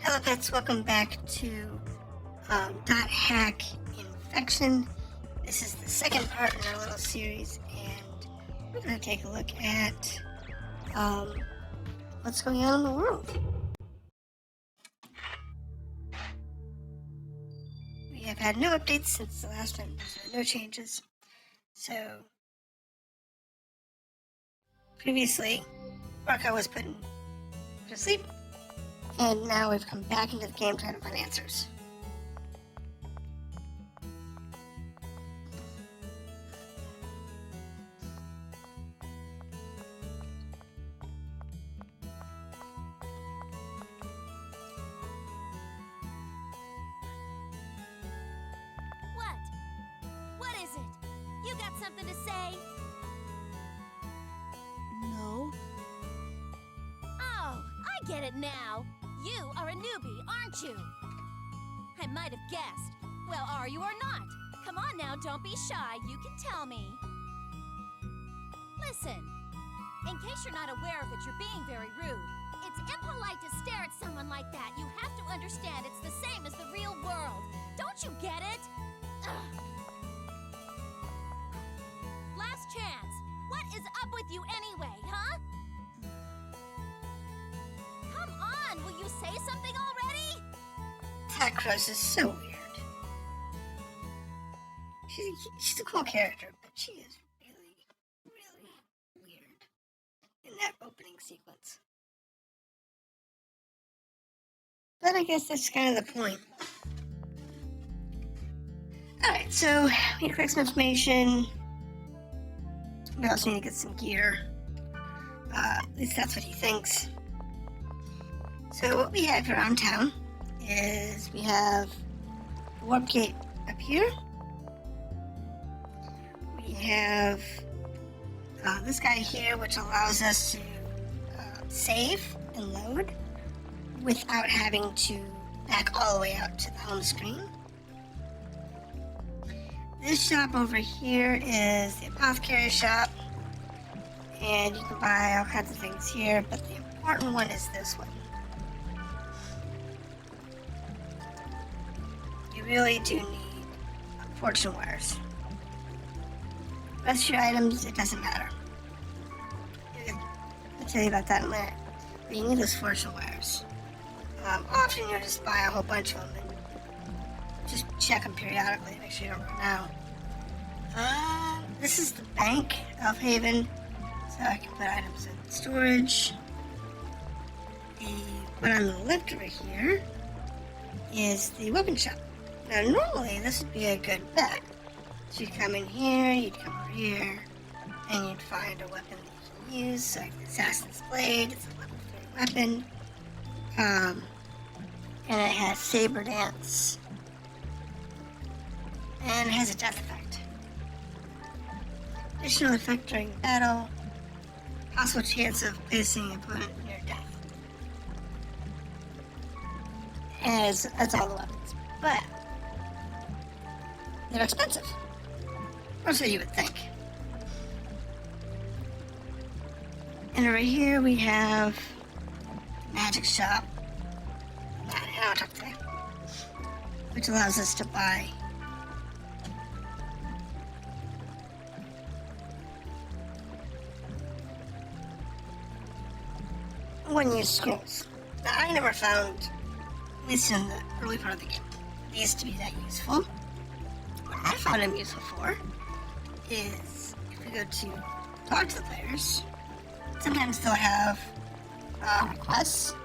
Hello pets, welcome back to .hack Infection. This is the second part in our little series, and we're going to take a look at what's going on in the world. We have had no updates since the last time, so no changes. So, previously, Orca was put to sleep, and now we've come back into the game trying to find answers. What is it? You got something to say? No. Oh, I get it now. You are a newbie, aren't you? I might have guessed. Well, are you or not? Come on now, don't be shy. You can tell me. Listen, in case you're not aware of it, you're being very rude. It's impolite to stare at someone like that. You have to understand it's the same as the real world. Don't you get it? Ugh. Last chance. What is up with you anyway, huh? Come on, will you say something already? Tacros is so weird. She's a cool character, but she is really weird in that opening sequence. But I guess that's kind of the point. Alright, so we need to collect some information. We also need to get some gear. At least that's what he thinks. So what we have around town is we have the warp gate up here. We have this guy here, which allows us to save and load without having to back all the way out to the home screen. This shop over here is the apothecary shop, and you can buy all kinds of things here, but the important one is this one. You really do need fortune wares. The rest of your items, it doesn't matter. I'll tell you about that in a minute. But you need those fortune wares. Often you'll just buy a whole bunch of them and just check them periodically to make sure you don't run out. This is the bank of Haven, so I can put items in storage. The one on the left over here is the weapon shop. Now normally this would be a good bet. So you'd come in here, you'd come over here, and you'd find a weapon that you can use, like the Assassin's Blade. It's a level 3 weapon. And it has Saber Dance. And it has a death effect. Additional effect during battle. Possible chance of placing an opponent near death. And that's all the weapons. But they're expensive. Or so you would think. And over here we have Magic Shop. I don't talk today. Which allows us to buy one-use scrolls. Now, I never found, at least in the early part of the game, these to be that useful. What I found them useful for is if we go to talk to the players, sometimes they'll have requests.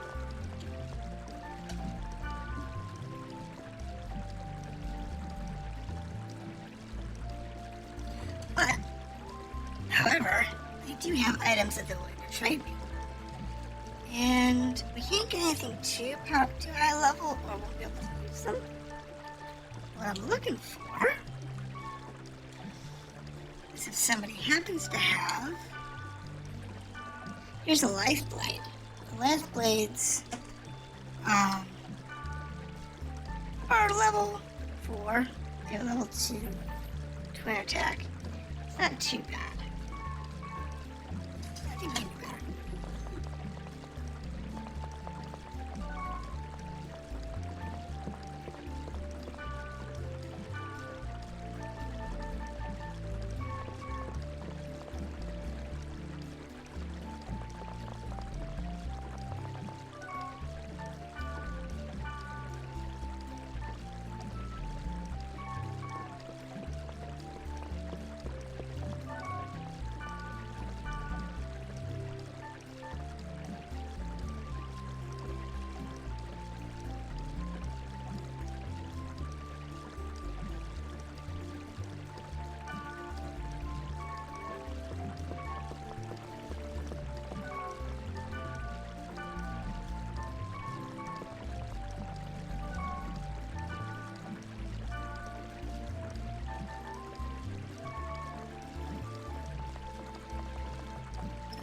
But, however, they do have items that they're willing to trade me. And we can't get anything too high level, or won't be able to use them. What I'm looking for is if somebody happens to have. Here's a life blade. The life blades are level 4. They're level 2 twin attack. It's not too bad. I think we can do better.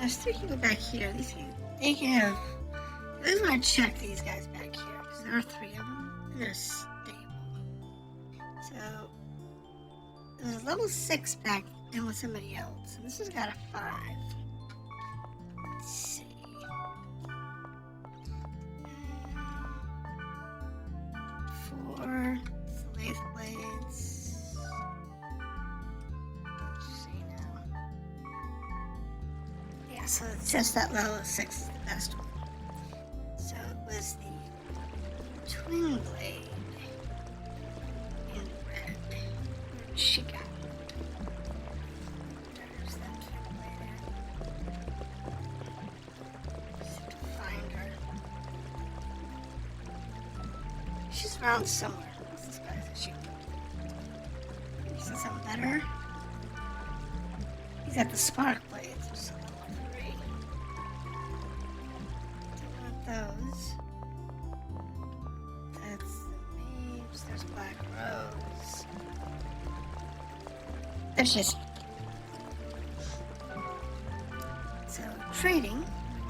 There's 3 people back here. These people, they can have. I just want to check these guys back here because there are 3 of them and they're stable. So there's a level 6 back in with somebody else, and this has got a 5. Let's see. 4 slave blades. Let's see now. Yeah, so it's just that level 6 is the best one. So it was the twin blade in red. Where'd she go? There's that twin blade at. Just have to find her. She's around somewhere. What's this guy's issue? Is there something better? He's got the spark blades, which is a level 3. Don't want those. That's the mage. There's Black Rose. There's just. So, trading,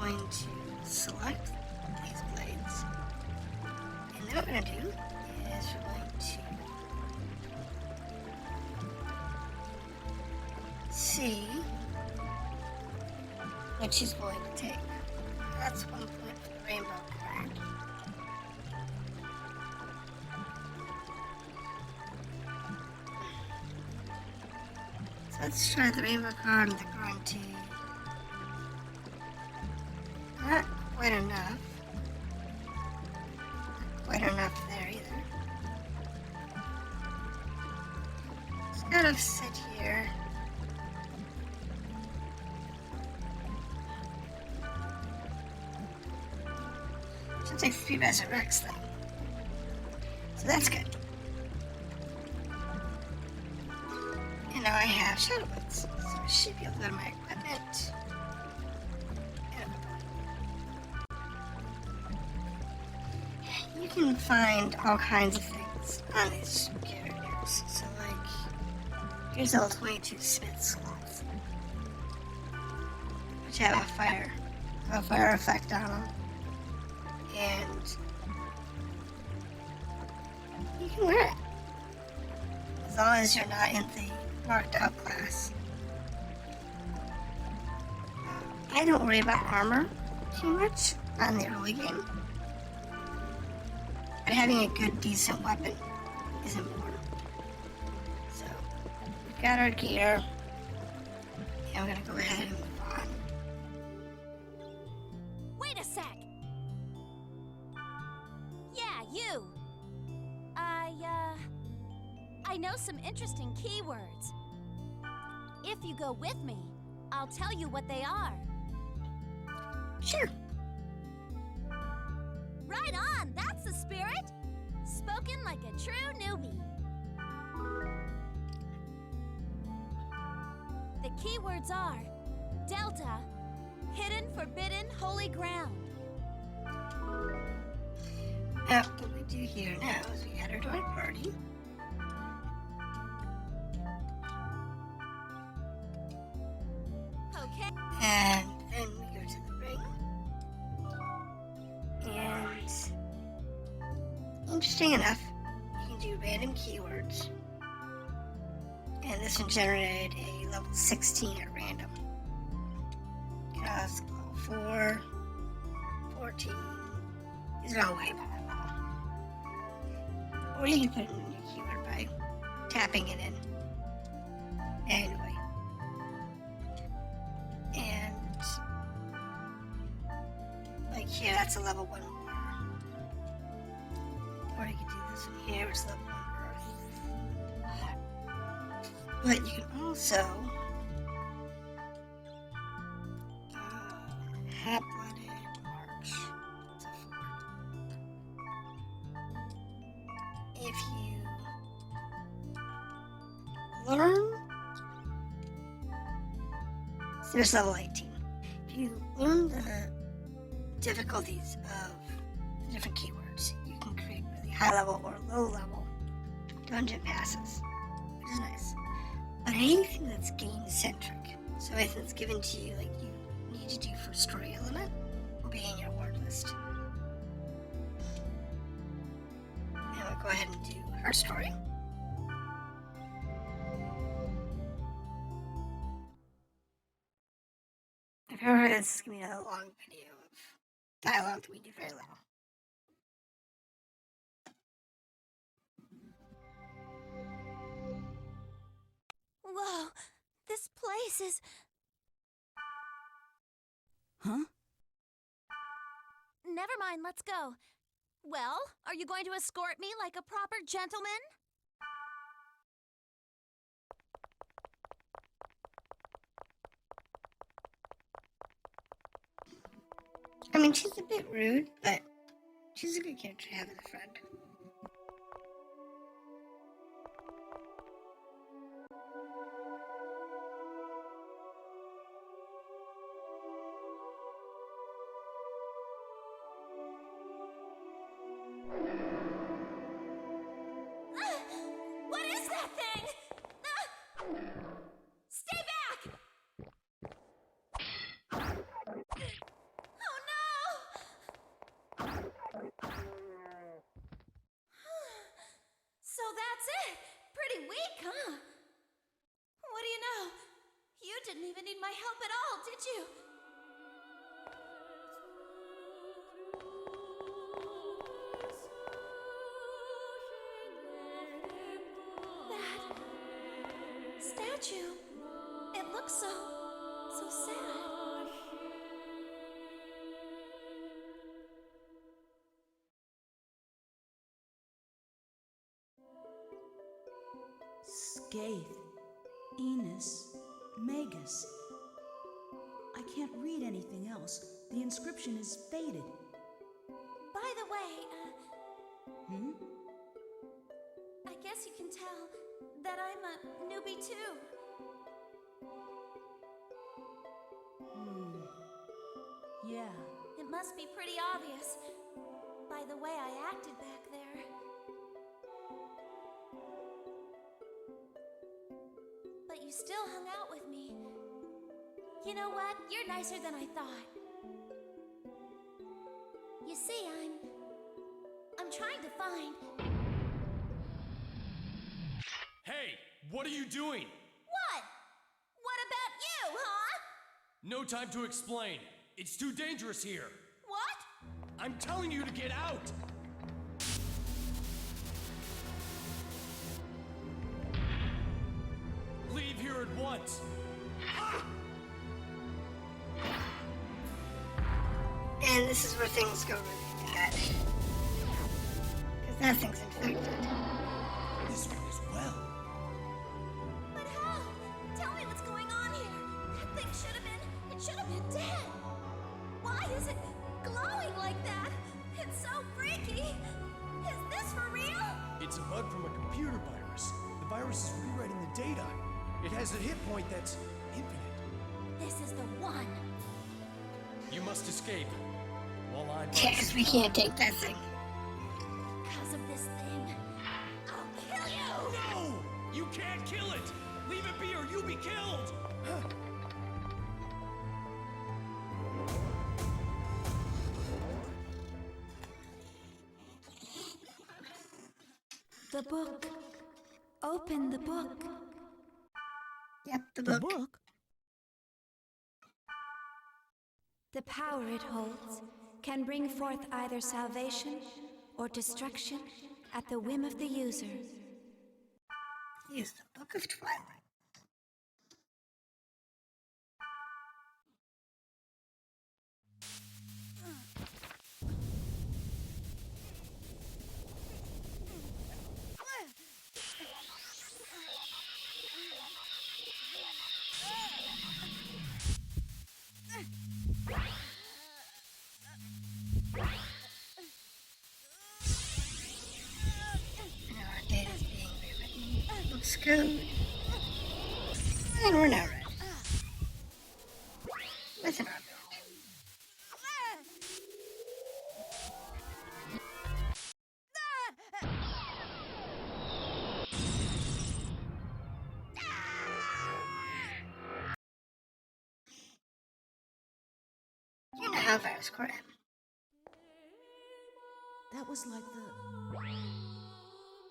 we're going to select these blades. And then what we're going to do is we're going to see what she's going to take. That's 1 point for the rainbow card. So let's try the rainbow card and the grunty. Not quite enough. Not quite enough there either. Just gotta sit here. She'll take 3 resurrects then. So that's good. And now I have Shadow Boots. So I should be able to go to my equipment. You can find all kinds of things on these characters. So like, here's all 22 Smith slots, which have a fire effect on them. And you can wear it as long as you're not in the marked out class. I don't worry about armor too much on the early game, but having a good, decent weapon is important. So we've got our gear, and I'm gonna go ahead and move on. Wait a sec! Yeah, you! I know some interesting keywords. If you go with me, I'll tell you what they are. Sure. Right on, that's the spirit! Spoken like a true newbie. The keywords are Delta, Hidden, Forbidden, Holy Ground. Now, what we do here now is we add her to our party. Okay. And then we go to the ring. And interesting enough, you can do random keywords. And this one generated a level 16 at random. Cast level 4, 14. These are all way better. Or you can put it in your keyword by tapping it in. Anyway. And like here, that's a level 1 more. Or you can do this one here, which is level 1 earth. But you can also hot-blooded march. It's a 4. If you learn, so there's level 18. If you learn the difficulties of the different keywords, you can create really high level or low level dungeon passes, which is nice. But anything that's game centric, so anything that's given to you, like you need to do for story element will be in your word list. And we'll go ahead and do her story. If ever this is going to be another long video of dialogue that we do very well. Whoa, this place is... Huh? Never mind, let's go. Well, are you going to escort me like a proper gentleman? I mean, she's a bit rude, but she's a good character to have as a friend. What is that thing? Stay back! Oh no! So that's it. Pretty weak, huh? What do you know? You didn't even need my help at all, did you? Statue. It looks so sad. Scaith, Enos, Magus. I can't read anything else. The inscription is faded. By the way, I guess you can tell that I'm a newbie too. Yeah. It must be pretty obvious by the way I acted back there. But you still hung out with me. You know what? You're nicer than I thought. You see, I'm trying to find... Hey, what are you doing? What? What about you, huh? No time to explain. It's too dangerous here. What? I'm telling you to get out! Leave here at once! And this is where things go really bad. Because nothing's infected. This one as well. But how? Tell me what's going on here. That thing should have been dead. Why is it glowing like that? It's so freaky. Is this for real? It's a bug from a computer virus. The virus is rewriting the data. It has a hit point that's infinite. This is the one. You must escape. While I Yeah, because we can't take that thing. Because of this thing, I'll kill you! No! You can't kill it! Leave it be or you'll be killed! The book. Open the book. Yep, the The book. book? The power it holds can bring forth either salvation or destruction at the whim of the user. Use the Book of Twilight. Our data's being rewritten. Looks good. And we're now ready. With an argument. underscore M. That was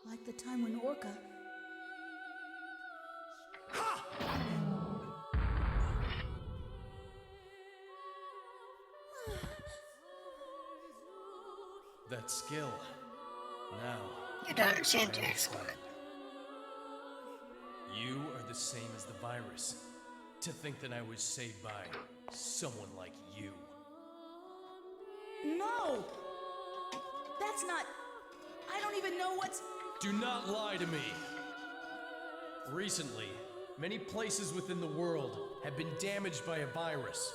like the time when Orca... That skill. Now, You don't understand your exploit. you are the same as the virus. To think that I was saved by someone like you. No! That's not... I don't even know what's... Do not lie to me. Recently, many places within the world have been damaged by a virus.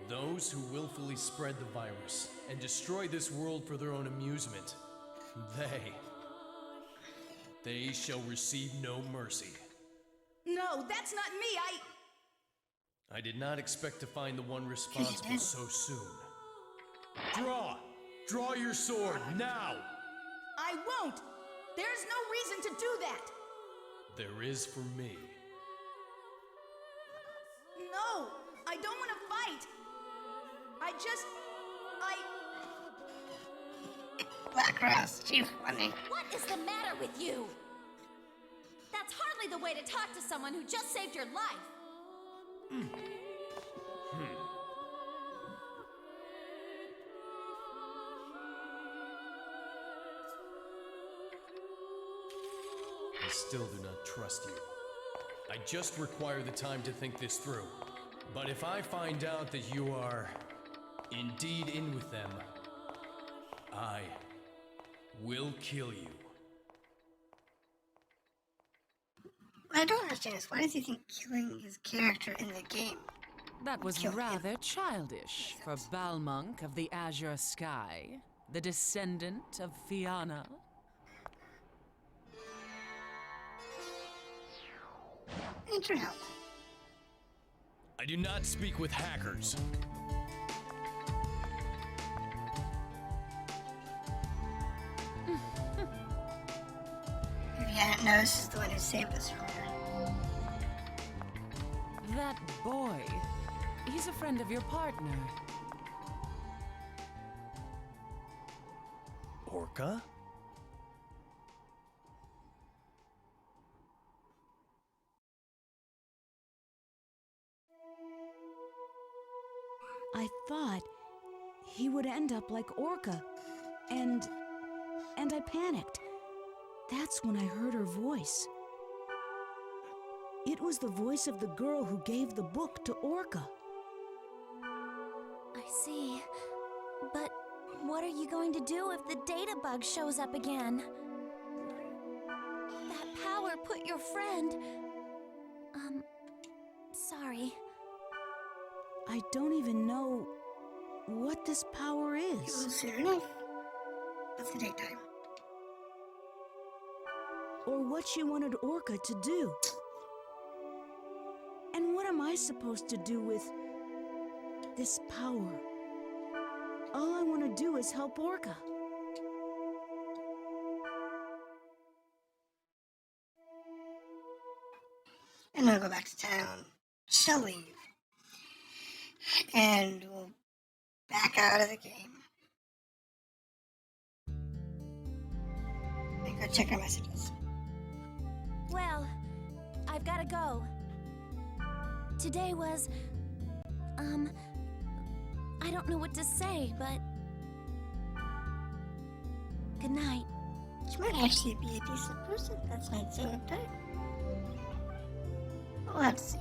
Those who willfully spread the virus and destroy this world for their own amusement, they shall receive no mercy. No, that's not me, I did not expect to find the one responsible so soon. Draw your sword, now! I won't! There's no reason to do that! There is for me. No! I don't want to fight! Black Rose, she's funny. What is the matter with you? That's hardly the way to talk to someone who just saved your life. I still do not trust you. I just require the time to think this through. But if I find out that you are indeed in with them, I will kill you. What I don't understand is why does he think killing his character in the game? That was Kill him. rather childish for Balmonk of the Azure Sky, the descendant of Fianna. Need your help. I do not speak with hackers. If you hadn't noticed, is the one who saved us from her. That boy, he's a friend of your partner. Orca? I thought he would end up like Orca, and I panicked. That's when I heard her voice. It was the voice of the girl who gave the book to Orca. I see. But what are you going to do if the data bug shows up again? That power put your friend... sorry. I don't even know what this power It is. was soon enough. It's the daytime. Or what she wanted Orca to do. And what am I supposed to do with this power? All I want to do is help Orca. And we'll go back to town. She'll leave. And we'll back out of the game. And go check our messages. Well, I've got to go. Today was... I don't know what to say, but... Good night. She might actually be a decent person. That's not so uptight. We'll have to see.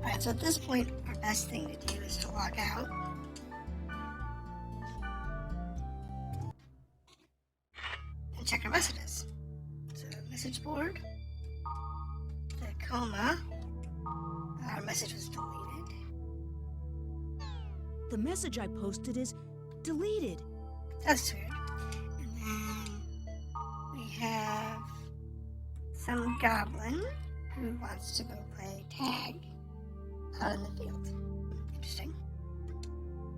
Alright, so at this point, our best thing to do is to log out. And check our messages. So, message board. The coma. Our message was deleted. The message I posted is deleted. That's weird. And then we have some goblin who wants to go play tag out in the field. Interesting.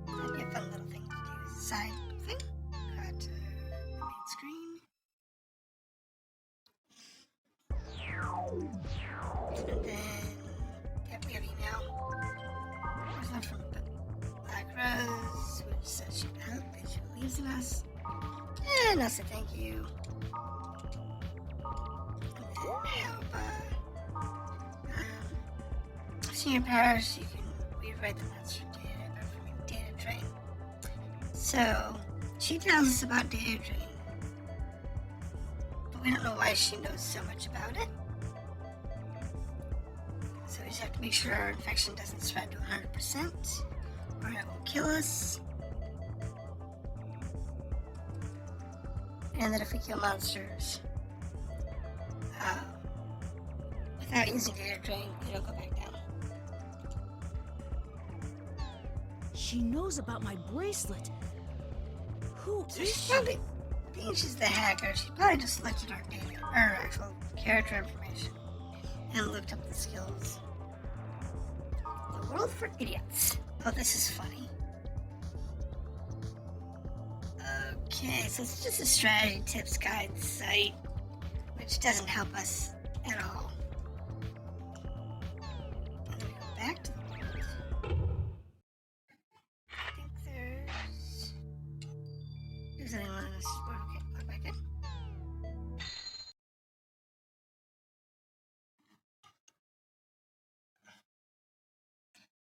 That'd be a fun little thing to do as a side thing. Got the main screen. And then, yeah, we have email. There's one from says she believes in us. And I'll say thank you. Help, senior powers, you can rewrite the master data drain. So, she tells us about data drain, but we don't know why she knows so much about it. So we just have to make sure our infection doesn't spread to 100%, or it will kill us. And that if we kill monsters without using data drain, it'll go back down. She knows about my bracelet. Who So is she's she? probably, being she's the hacker, she probably just selected our data, our actual character information, and looked up the skills. The world for idiots. Oh, this is funny. Okay, so it's just a strategy tips guide site, which doesn't help us at all. And then we go back to the world. I think there's anyone on this board. Okay, look back in.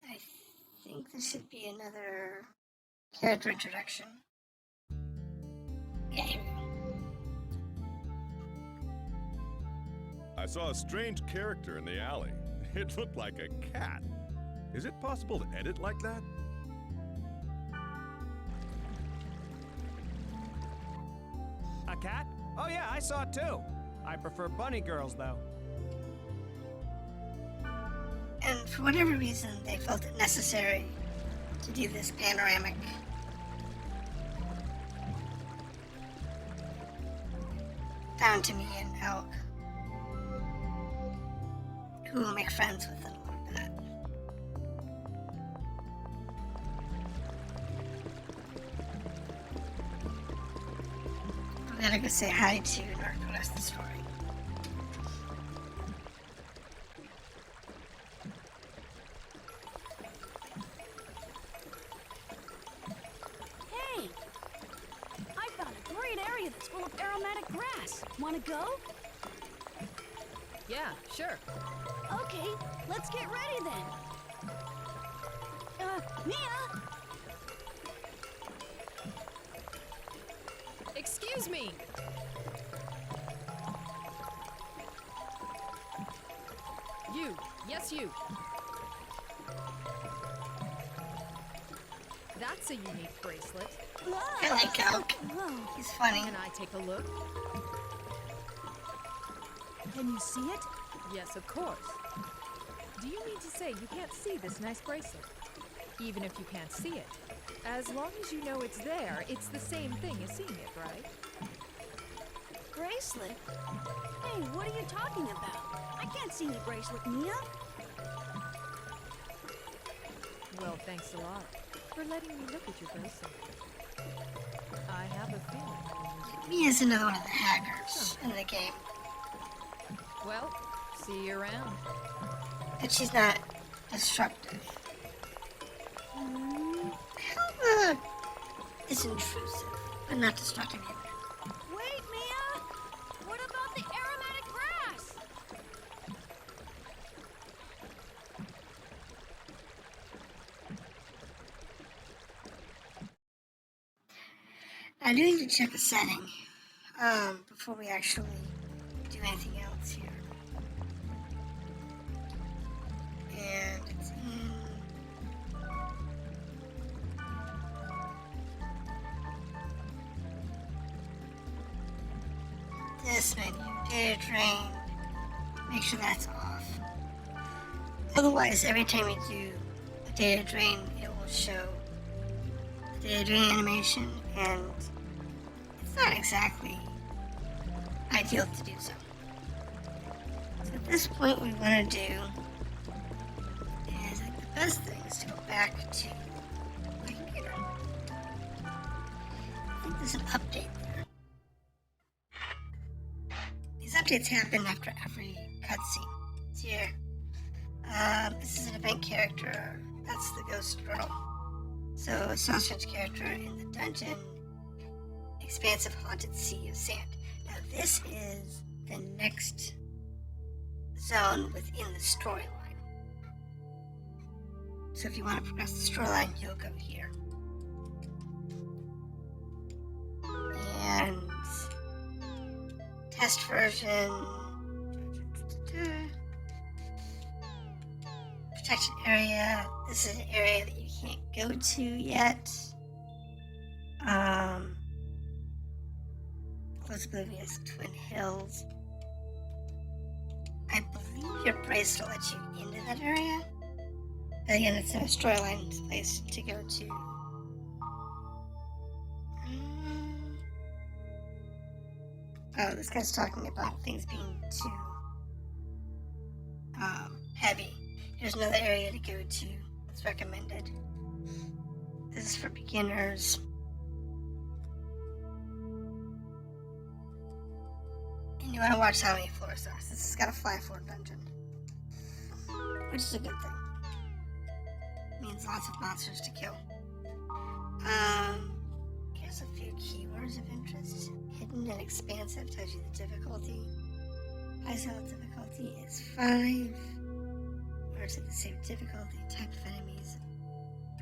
I think this should be another character introduction. Yeah, here we go. I saw a strange character in the alley. It looked like a cat. Is it possible to edit like that? A cat? Oh yeah, I saw it too. I prefer bunny girls though. And for whatever reason, they felt it necessary to do this panoramic down to me and Elk, who will make friends with in a little bit. We gotta go say hi to the rest of the story. Hey! I found a great area that's full of aromatic grass. Wanna go? Yeah, sure. Okay, let's get ready then. Mia! Excuse me! You. Yes, you. That's a unique bracelet. I like Elk. He's funny. Can I take a look? Can you see it? Yes, of course. Do you mean to say you can't see this nice bracelet? Even if you can't see it. As long as you know it's there, it's the same thing as seeing it, right? Bracelet? Hey, what are you talking about? I can't see any bracelet, Mia. Well, thanks a lot for letting me look at your bracelet. I have a feeling. Mia's another one of the hackers in the game. Well, see you around. But she's not destructive. Helma is intrusive, but not destructive either. Wait, Mia! What about the aromatic grass? I do need to check the setting before we actually do anything else here. And it's in this menu, data drain. Make sure that's off. Otherwise, every time you do a data drain, it will show the data drain animation, and it's not exactly ideal to do so. So at this point, what we want to do is, like, the best thing is to go back to my computer. I think there's an update there. These updates happen after every cutscene. It's here. This is an event character. That's the ghost girl. So, a Sausage character in the dungeon, expansive haunted sea of sand. Now, this is the next zone within the storyline. So, if you want to progress the storyline, you'll go here. And test version. Protection area. This is an area that you can't go to yet. Close Oblivious, Twin Hills. I believe your bracelet lets you into that area. But again, it's a storyline place to go to. Oh, this guy's talking about things being too heavy. Here's another area to go to. It's recommended. This is for beginners. And you want to watch how many floors there are. This has got a 5-floor dungeon, which is a good thing. Means lots of monsters to kill. Here's a few keywords of interest. Hidden and expansive tells you the difficulty. High scale difficulty is 5. Words of the same difficulty, type of enemies,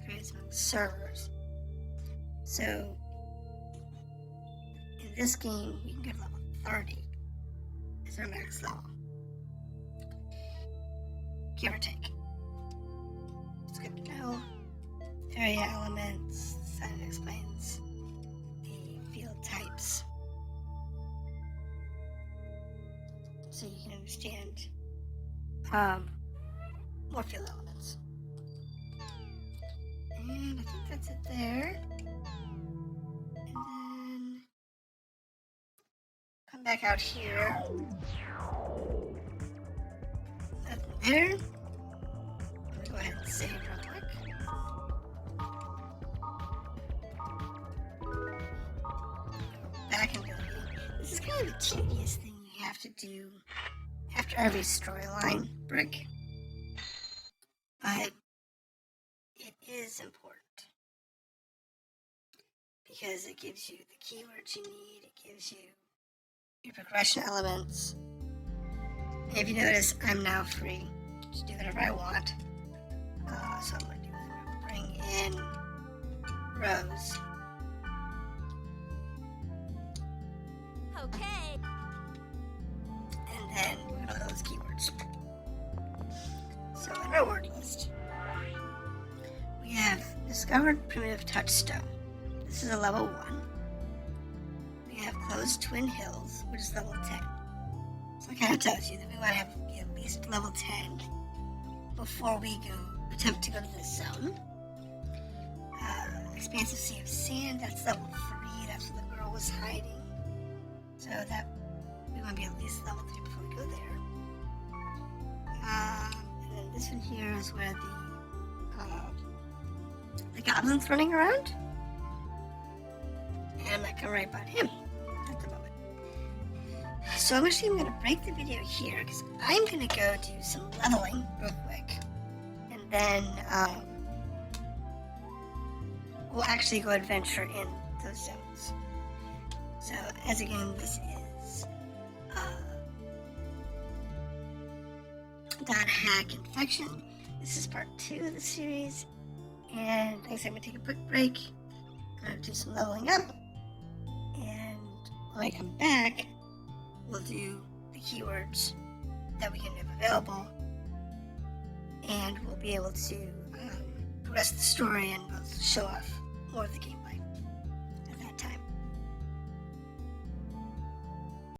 varies among servers. So, in this game, we can get level 30 as our max level. Give or take. It's good to know. Area elements, sign explains the field types. So you can understand more field elements. And I think that's it there. And then come back out here. Nothing there. Let me go ahead and save real quick. Back into the game. This is kind of a tedious thing you have to do after every storyline brick. But it is important because it gives you the keywords you need, it gives you your progression elements. And if you notice, I'm now free to do whatever I want. So I'm going to bring in Rose. Okay. And then we're going to look at those keywords. So in our word list, we have discovered primitive touchstone. This is a level 1. We have closed Twin Hills, which is level 10. So it kind of tells you that we want to have at least level 10 before we attempt to go to this zone. Expansive Sea of Sand, that's level 3. That's where the girl was hiding. So that we want to be at least level 3 before we go there. And then this one here is where the goblin's running around. And I'm not going to write about him at the moment. So I'm going to break the video here because I'm going to go do some leveling real quick. And then we'll actually go adventure in those zones. So as again, this is .hack infection. This is part 2 of the series. And like I said, I'm going to take a quick break. I'm going to do some leveling up. And when I come back, we'll do the keywords that we can have available. And we'll be able to progress the story and we'll show off more of the game.